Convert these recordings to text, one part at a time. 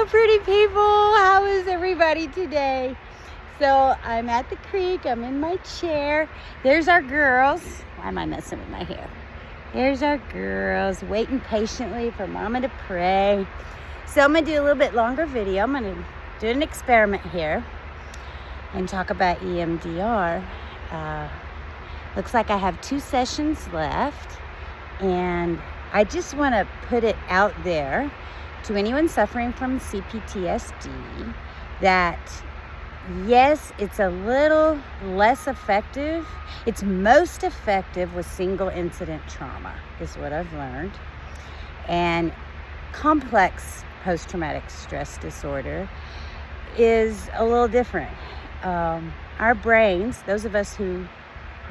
pretty people. How is everybody today? So I'm at the creek. I'm in my chair. There's our girls. Why am I messing with my hair? There's our girls waiting patiently for Mama to pray. So I'm going to do a little bit longer video. I'm going to do an experiment here and talk about EMDR. Looks like I have 2 sessions left, and I just want to put it out there to anyone suffering from CPTSD that yes, it's a little less effective. It's most effective with single incident trauma, is what I've learned. And complex post-traumatic stress disorder is a little different. Our brains, those of us who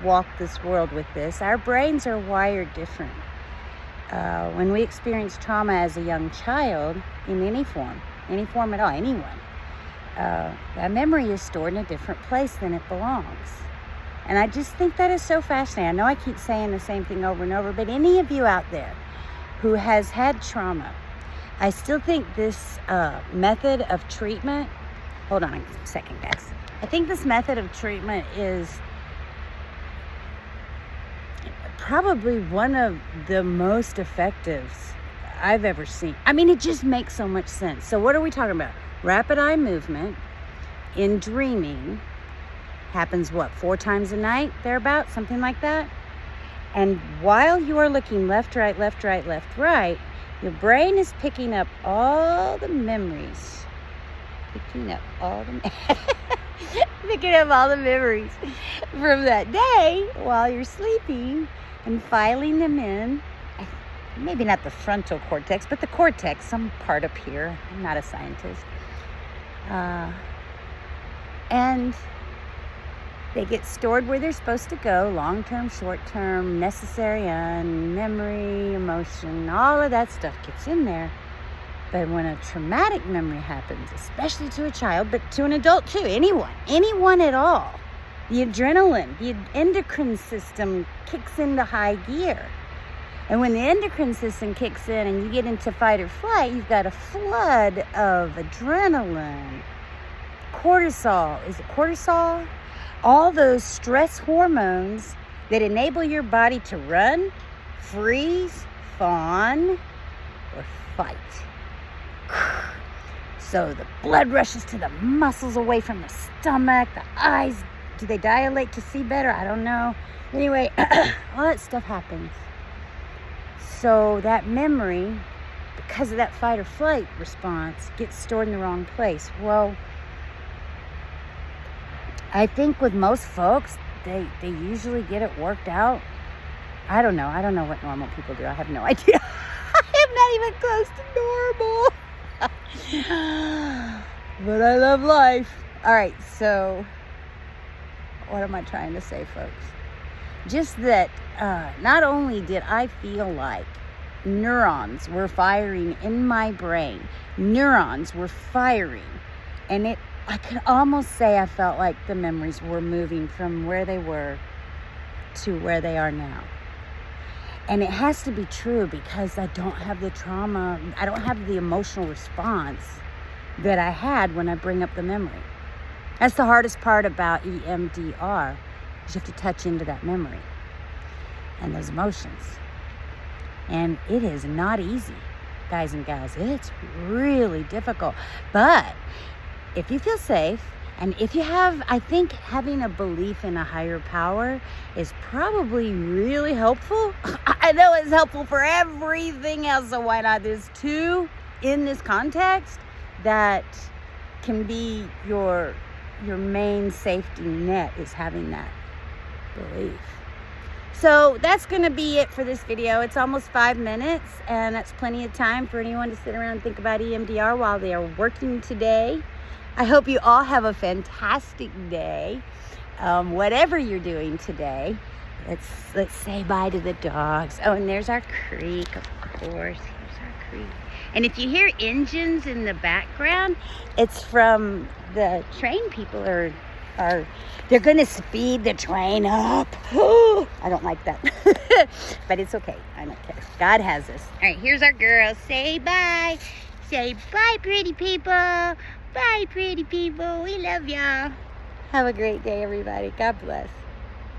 walk this world with this, our brains are wired different. When we experience trauma as a young child, in any form at all, anyone, that memory is stored in a different place than it belongs. And I just think that is so fascinating. I know I keep saying the same thing over and over, but any of you out there who has had trauma, I still think this method of treatment, hold on a second, guys. I think this method of treatment is probably one of the most effective I've ever seen. I mean, it just makes so much sense. So what are we talking about? Rapid eye movement in dreaming happens, 4 times a night, thereabout, something like that. And while you are looking left, right, left, right, left, right, your brain is picking up all the memories. Picking up all the memories from that day while you're sleeping and filing them in. Maybe not the frontal cortex, but the cortex, some part up here. I'm not a scientist. And they get stored where they're supposed to go, long-term, short-term, necessary, memory, emotion, all of that stuff gets in there. But when a traumatic memory happens, especially to a child, but to an adult too, anyone at all, the adrenaline, the endocrine system kicks into high gear. And when the endocrine system kicks in and you get into fight or flight, you've got a flood of adrenaline, cortisol. Is it cortisol? All those stress hormones that enable your body to run, freeze, fawn, or fight. So the blood rushes to the muscles away from the stomach, the eyes, do they dilate to see better? I don't know. Anyway, all that stuff happens. So that memory, because of that fight or flight response, gets stored in the wrong place. Well, I think with most folks, they usually get it worked out. I don't know what normal people do. I have no idea. I am not even close to normal. But I love life. All right, so what am I trying to say, folks? Just that not only did I feel like neurons were firing in my brain, neurons were firing, and I could almost say I felt like the memories were moving from where they were to where they are now. And it has to be true because I don't have the trauma, I don't have the emotional response that I had when I bring up the memory. That's the hardest part about EMDR, is you have to touch into that memory and those emotions. And it is not easy, guys and gals. It's really difficult. But if you feel safe, and if you have, I think having a belief in a higher power is probably really helpful. I know it's helpful for everything else, so why not? There's 2 in this context that can be your main safety net, is having that belief. So that's going to be it for this video. It's almost 5 minutes, and that's plenty of time for anyone to sit around and think about EMDR while they are working today. I hope you all have a fantastic day, whatever you're doing today. Let's say bye to the dogs. Oh, and there's our creek, of course. Here's our creek. And if you hear engines in the background, it's from the train people they're going to speed the train up. I don't like that. But it's okay. I don't care. God has us. All right, here's our girls. Say bye. Say bye, pretty people. Bye, pretty people. We love y'all. Have a great day, everybody. God bless.